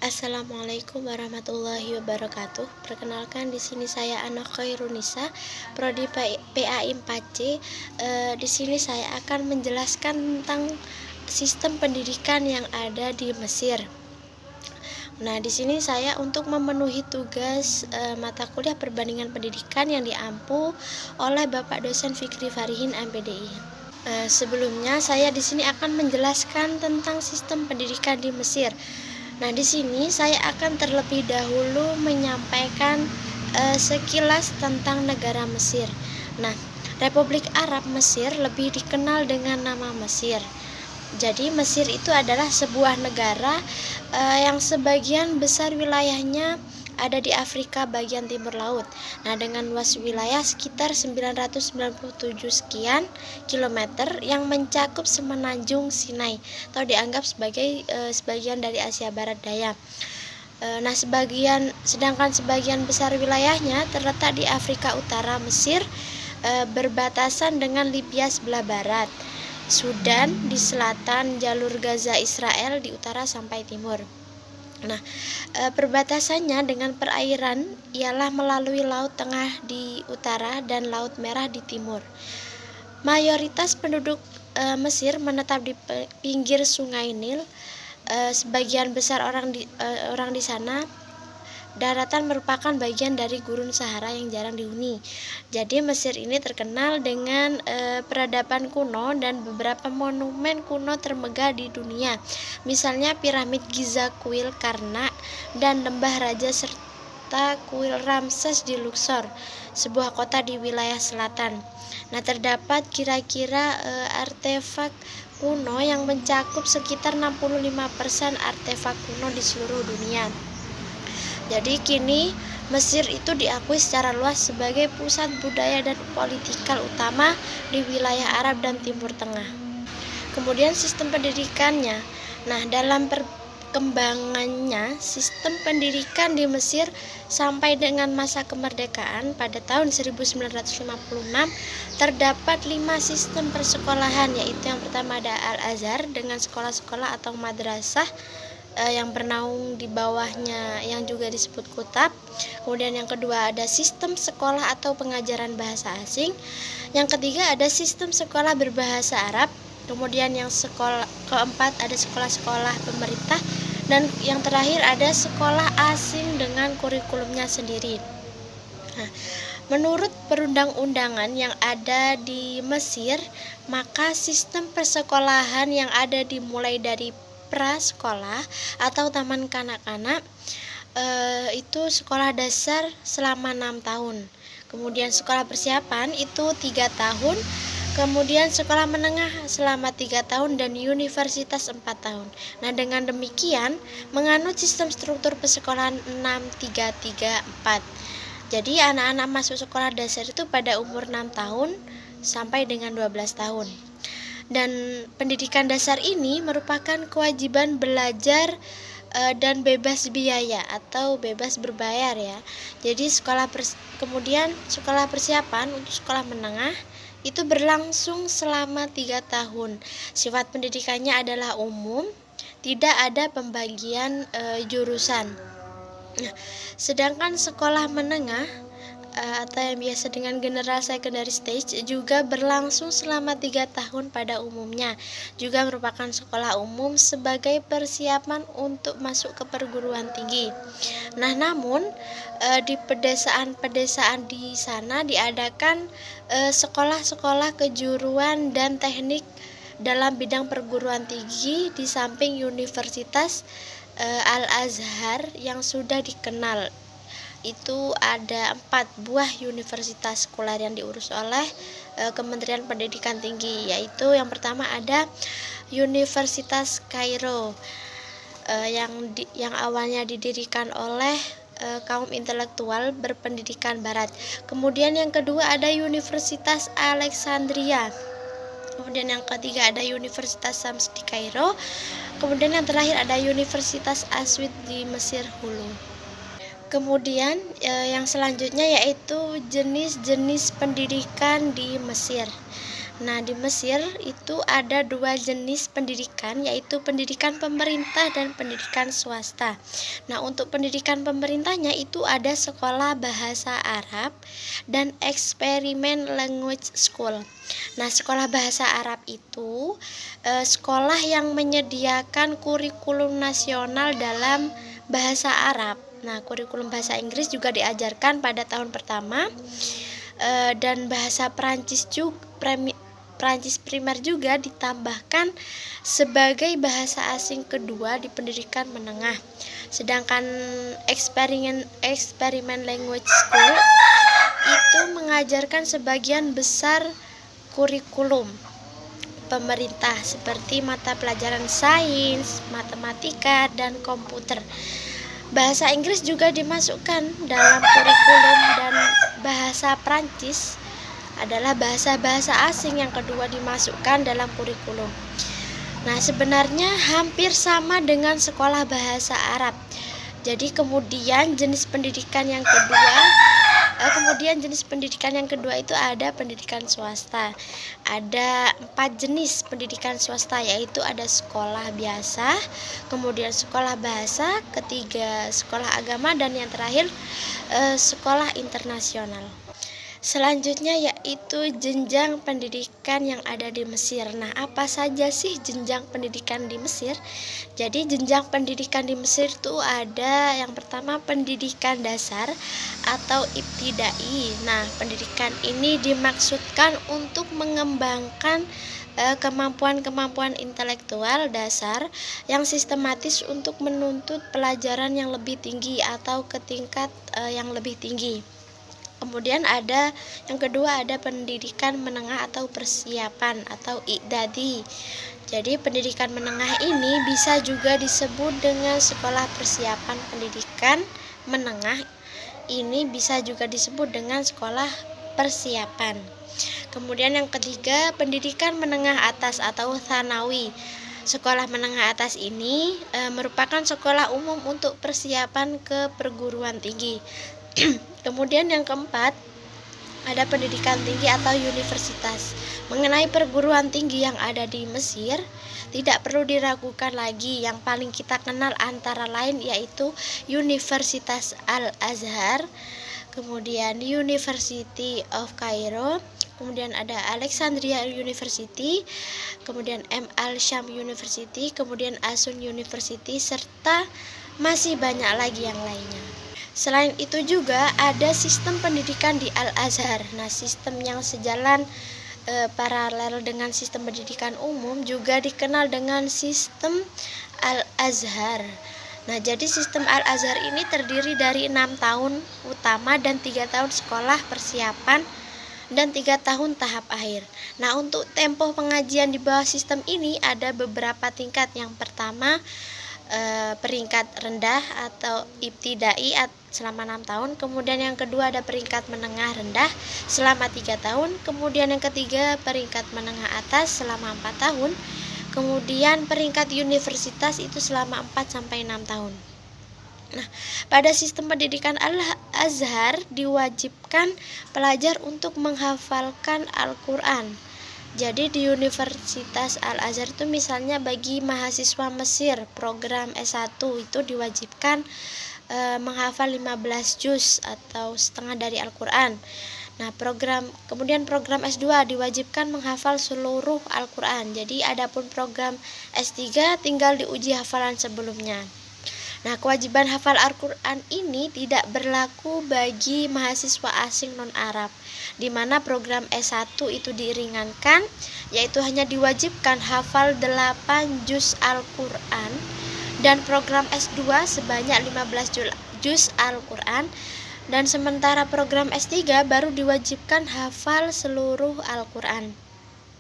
Assalamualaikum warahmatullahi wabarakatuh. Perkenalkan, di sini saya Ana Khairunisa, prodi PAI 4C. Di sini saya akan menjelaskan tentang sistem pendidikan yang ada di Mesir. Nah, di sini saya untuk memenuhi tugas mata kuliah perbandingan pendidikan yang diampu oleh Bapak dosen Fikri Farihin, MPDI. Sebelumnya saya di sini akan menjelaskan tentang sistem pendidikan di Mesir. Nah, di sini saya akan terlebih dahulu menyampaikan sekilas tentang negara Mesir. Nah, Republik Arab Mesir lebih dikenal dengan nama Mesir. Jadi Mesir itu adalah sebuah negara yang sebagian besar wilayahnya ada di Afrika bagian timur laut. Nah, dengan luas wilayah sekitar 997 sekian kilometer yang mencakup semenanjung Sinai atau dianggap sebagai sebagian dari Asia Barat Daya. Nah, sedangkan sebagian besar wilayahnya terletak di Afrika Utara. Mesir berbatasan dengan Libya sebelah barat, Sudan di selatan, jalur Gaza Israel di utara sampai timur. Nah, perbatasannya dengan perairan ialah melalui Laut Tengah di utara dan Laut Merah di timur. Mayoritas penduduk Mesir menetap di pinggir Sungai Nil. Sebagian besar orang di sana. Daratan merupakan bagian dari Gurun Sahara yang jarang dihuni. Jadi Mesir ini terkenal dengan peradaban kuno dan beberapa monumen kuno termegah di dunia. Misalnya piramid Giza, kuil Karnak, dan lembah raja serta kuil Ramses di Luxor, sebuah kota di wilayah selatan. Nah, terdapat kira-kira artefak kuno yang mencakup sekitar 65% artefak kuno di seluruh dunia. Jadi kini Mesir itu diakui secara luas sebagai pusat budaya dan politikal utama di wilayah Arab dan Timur Tengah. Kemudian sistem pendidikannya. Nah, dalam perkembangannya, sistem pendidikan di Mesir sampai dengan masa kemerdekaan pada tahun 1956 terdapat 5 sistem persekolahan, yaitu yang pertama ada Al-Azhar dengan sekolah-sekolah atau madrasah yang bernaung di bawahnya yang juga disebut kutab. Kemudian yang kedua ada sistem sekolah atau pengajaran bahasa asing. Yang ketiga ada sistem sekolah berbahasa Arab. Kemudian yang keempat ada sekolah-sekolah pemerintah, dan yang terakhir ada sekolah asing dengan kurikulumnya sendiri. Nah, menurut perundang-undangan yang ada di Mesir, maka sistem persekolahan yang ada dimulai dari prasekolah atau taman kanak-kanak itu sekolah dasar selama 6 tahun. Kemudian sekolah persiapan itu 3 tahun. Kemudian sekolah menengah selama 3 tahun dan universitas 4 tahun. Nah, dengan demikian menganut sistem struktur persekolahan 6-3-3-4. Jadi anak-anak masuk sekolah dasar itu pada umur 6 tahun sampai dengan 12 tahun. Dan pendidikan dasar ini merupakan kewajiban belajar dan bebas biaya atau bebas berbayar ya. Jadi kemudian sekolah persiapan untuk sekolah menengah itu berlangsung selama 3 tahun. Sifat pendidikannya adalah umum, tidak ada pembagian jurusan. Nah, sedangkan sekolah menengah atau yang biasa dengan general secondary stage juga berlangsung selama 3 tahun pada umumnya. Juga merupakan sekolah umum sebagai persiapan untuk masuk ke perguruan tinggi. Nah, namun di pedesaan-pedesaan di sana diadakan sekolah-sekolah kejuruan dan teknik dalam bidang perguruan tinggi di samping Universitas Al-Azhar yang sudah dikenal. Itu ada 4 buah universitas sekuler yang diurus oleh Kementerian Pendidikan Tinggi, yaitu yang pertama ada Universitas Kairo yang awalnya didirikan oleh kaum intelektual berpendidikan barat. Kemudian yang kedua ada Universitas Alexandria. Kemudian yang ketiga ada Universitas Sams di Kairo. Kemudian yang terakhir ada Universitas Aswid di Mesir Hulu. Kemudian yang selanjutnya yaitu jenis-jenis pendidikan di Mesir. Nah, di Mesir itu ada dua jenis pendidikan, yaitu pendidikan pemerintah dan pendidikan swasta. Nah, untuk pendidikan pemerintahnya itu ada sekolah bahasa Arab dan eksperimen language school. Nah, sekolah bahasa Arab itu sekolah yang menyediakan kurikulum nasional dalam bahasa Arab. Nah, kurikulum bahasa Inggris juga diajarkan pada tahun pertama, dan bahasa Prancis primer juga ditambahkan sebagai bahasa asing kedua di pendidikan menengah. Sedangkan eksperimen language school itu mengajarkan sebagian besar kurikulum pemerintah seperti mata pelajaran sains, matematika, dan komputer. Bahasa Inggris juga dimasukkan dalam kurikulum, dan bahasa Prancis adalah bahasa-bahasa asing yang kedua dimasukkan dalam kurikulum. Nah, sebenarnya hampir sama dengan sekolah bahasa Arab. Jadi kemudian jenis pendidikan yang kedua itu ada pendidikan swasta. Ada 4 jenis pendidikan swasta, yaitu ada sekolah biasa, kemudian sekolah bahasa, ketiga sekolah agama, dan yang terakhir sekolah internasional. Selanjutnya yaitu jenjang pendidikan yang ada di Mesir. Nah, apa saja sih jenjang pendidikan di Mesir? Jadi jenjang pendidikan di Mesir itu ada yang pertama pendidikan dasar atau ibtidai. Nah, pendidikan ini dimaksudkan untuk mengembangkan kemampuan-kemampuan intelektual dasar yang sistematis untuk menuntut pelajaran yang lebih tinggi atau ke tingkat yang lebih tinggi. Kemudian ada yang kedua, ada pendidikan menengah atau persiapan atau i'dadi. Jadi pendidikan menengah ini bisa juga disebut dengan sekolah persiapan pendidikan menengah. Ini bisa juga disebut dengan sekolah persiapan. Kemudian yang ketiga, pendidikan menengah atas atau tsanawi. Sekolah menengah atas ini merupakan sekolah umum untuk persiapan ke perguruan tinggi. Kemudian yang keempat, ada pendidikan tinggi atau universitas. Mengenai perguruan tinggi yang ada di Mesir, tidak perlu diragukan lagi. Yang paling kita kenal antara lain yaitu Universitas Al-Azhar, kemudian University of Cairo, kemudian ada Alexandria University, kemudian Al-Sham University, kemudian Asun University, serta masih banyak lagi yang lainnya. Selain itu juga ada sistem pendidikan di Al-Azhar. Nah, sistem yang sejalan paralel dengan sistem pendidikan umum juga dikenal dengan sistem Al-Azhar. Nah, jadi sistem Al-Azhar ini terdiri dari 6 tahun utama dan 3 tahun sekolah persiapan dan 3 tahun tahap akhir. Nah, untuk tempo pengajian di bawah sistem ini ada beberapa tingkat. Yang pertama, peringkat rendah atau ibtidai selama 6 tahun. Kemudian yang kedua ada peringkat menengah rendah selama 3 tahun. Kemudian yang ketiga peringkat menengah atas selama 4 tahun. Kemudian peringkat universitas itu selama 4-6 tahun. Nah, pada sistem pendidikan Al-Azhar diwajibkan pelajar untuk menghafalkan Al-Quran. Jadi di Universitas Al-Azhar itu misalnya bagi mahasiswa Mesir program S1 itu diwajibkan menghafal 15 juz atau setengah dari Al-Quran. Nah, kemudian program S2 diwajibkan menghafal seluruh Al-Quran. Jadi adapun program S3 tinggal diuji hafalan sebelumnya. Nah, kewajiban hafal Al-Quran ini tidak berlaku bagi mahasiswa asing non-Arab, di mana program S1 itu diringankan, yaitu hanya diwajibkan hafal 8 juz Al-Quran, dan program S2 sebanyak 15 juz Al-Quran, dan sementara program S3 baru diwajibkan hafal seluruh Al-Quran.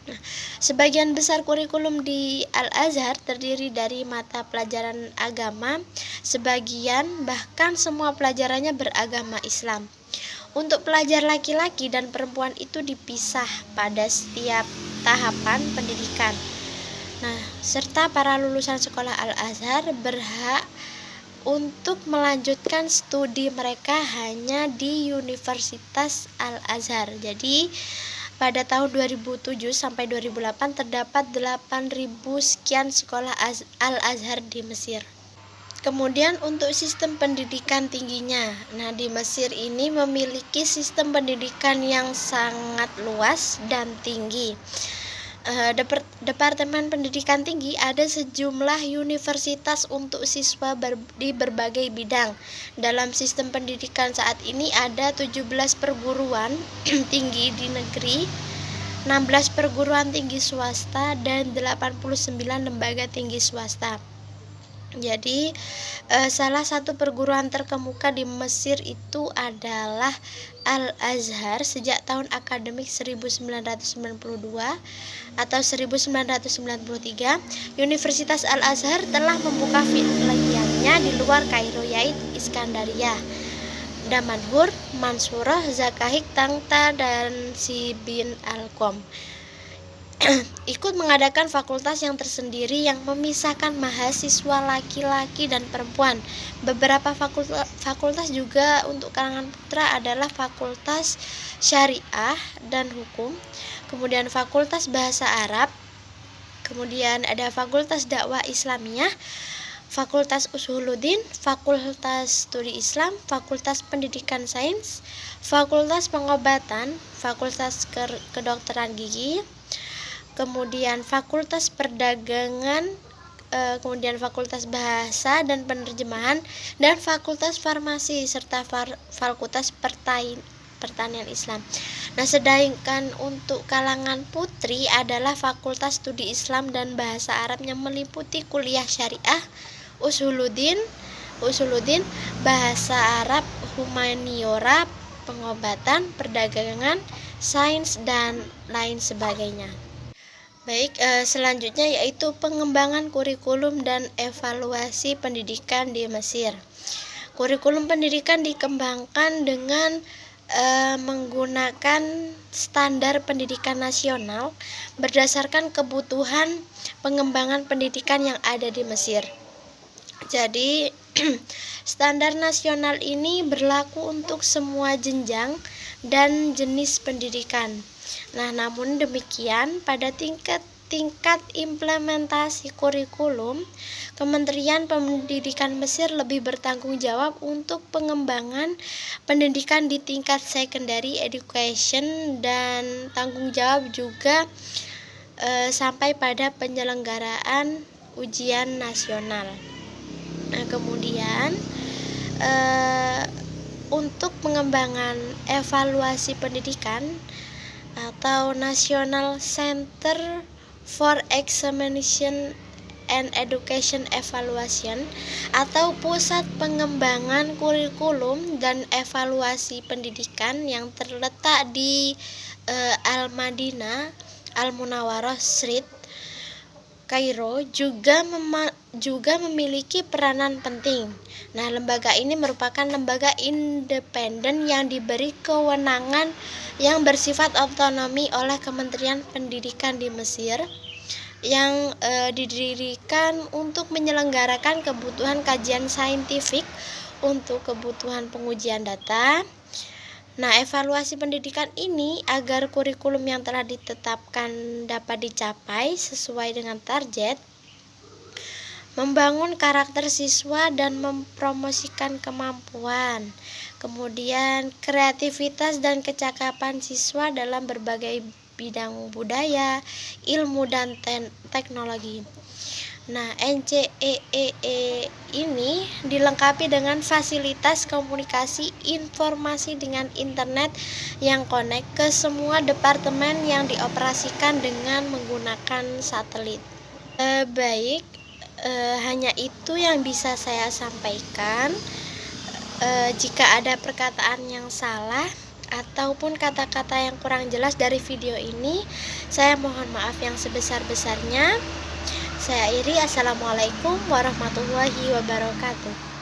Nah, sebagian besar kurikulum di Al-Azhar terdiri dari mata pelajaran agama, sebagian bahkan semua pelajarannya beragama Islam. Untuk pelajar laki-laki dan perempuan itu dipisah pada setiap tahapan pendidikan. Nah, serta para lulusan sekolah Al-Azhar berhak untuk melanjutkan studi mereka hanya di Universitas Al-Azhar. Jadi pada tahun 2007 sampai 2008 terdapat 8.000 sekian sekolah Al-Azhar di Mesir. Kemudian untuk sistem pendidikan tingginya, nah di Mesir ini memiliki sistem pendidikan yang sangat luas dan tinggi. Departemen Pendidikan Tinggi ada sejumlah universitas untuk siswa di berbagai bidang. Dalam sistem pendidikan saat ini ada 17 perguruan tinggi di negeri, 16 perguruan tinggi swasta, dan 89 lembaga tinggi swasta. Jadi salah satu perguruan terkemuka di Mesir itu adalah Al-Azhar sejak tahun akademik 1992 atau 1993. Universitas Al-Azhar telah membuka filialnya di luar Kairo, yaitu Iskandaria, Damanhur, Mansurah, Zakahik, Tangta, dan Sibin Al-Qom. Ikut mengadakan fakultas yang tersendiri yang memisahkan mahasiswa laki-laki dan perempuan. Beberapa fakultas juga untuk kalangan putra adalah Fakultas Syariah dan Hukum, kemudian Fakultas Bahasa Arab, kemudian ada Fakultas Dakwah Islamiyah, Fakultas Usuluddin, Fakultas Studi Islam, Fakultas Pendidikan Sains, Fakultas Pengobatan, Fakultas Kedokteran Gigi, kemudian Fakultas Perdagangan, kemudian Fakultas Bahasa dan Penerjemahan, dan Fakultas Farmasi, serta Fakultas Pertanian Islam. Nah, sedangkan untuk kalangan putri adalah Fakultas Studi Islam dan Bahasa Arab yang meliputi kuliah syariah, usuluddin, bahasa Arab, humaniora, pengobatan, perdagangan, sains, dan lain sebagainya. Baik, selanjutnya yaitu pengembangan kurikulum dan evaluasi pendidikan di Mesir. Kurikulum pendidikan dikembangkan dengan menggunakan standar pendidikan nasional berdasarkan kebutuhan pengembangan pendidikan yang ada di Mesir. Jadi, standar nasional ini berlaku untuk semua jenjang dan jenis pendidikan. Nah, namun demikian pada tingkat implementasi kurikulum, Kementerian Pendidikan Mesir lebih bertanggung jawab untuk pengembangan pendidikan di tingkat secondary education dan tanggung jawab juga sampai pada penyelenggaraan ujian nasional. Nah, kemudian untuk pengembangan evaluasi pendidikan atau National Center for Examination and Education Evaluation atau Pusat Pengembangan Kurikulum dan Evaluasi Pendidikan yang terletak di Al-Madinah Al-Munawwarah Street, Kairo juga memiliki peranan penting. Nah, lembaga ini merupakan lembaga independen yang diberi kewenangan yang bersifat otonomi oleh Kementerian Pendidikan di Mesir, yang didirikan untuk menyelenggarakan kebutuhan kajian saintifik untuk kebutuhan pengujian data. Nah, evaluasi pendidikan ini agar kurikulum yang telah ditetapkan dapat dicapai sesuai dengan target, membangun karakter siswa dan mempromosikan kemampuan, kemudian kreativitas dan kecakapan siswa dalam berbagai bidang budaya, ilmu, dan teknologi. Nah, NCEEE ini dilengkapi dengan fasilitas komunikasi informasi dengan internet yang connect ke semua departemen yang dioperasikan dengan menggunakan satelit. Hanya itu yang bisa saya sampaikan. Jika ada perkataan yang salah ataupun kata-kata yang kurang jelas dari video ini, saya mohon maaf yang sebesar-besarnya. Saya Iri, assalamualaikum warahmatullahi wabarakatuh.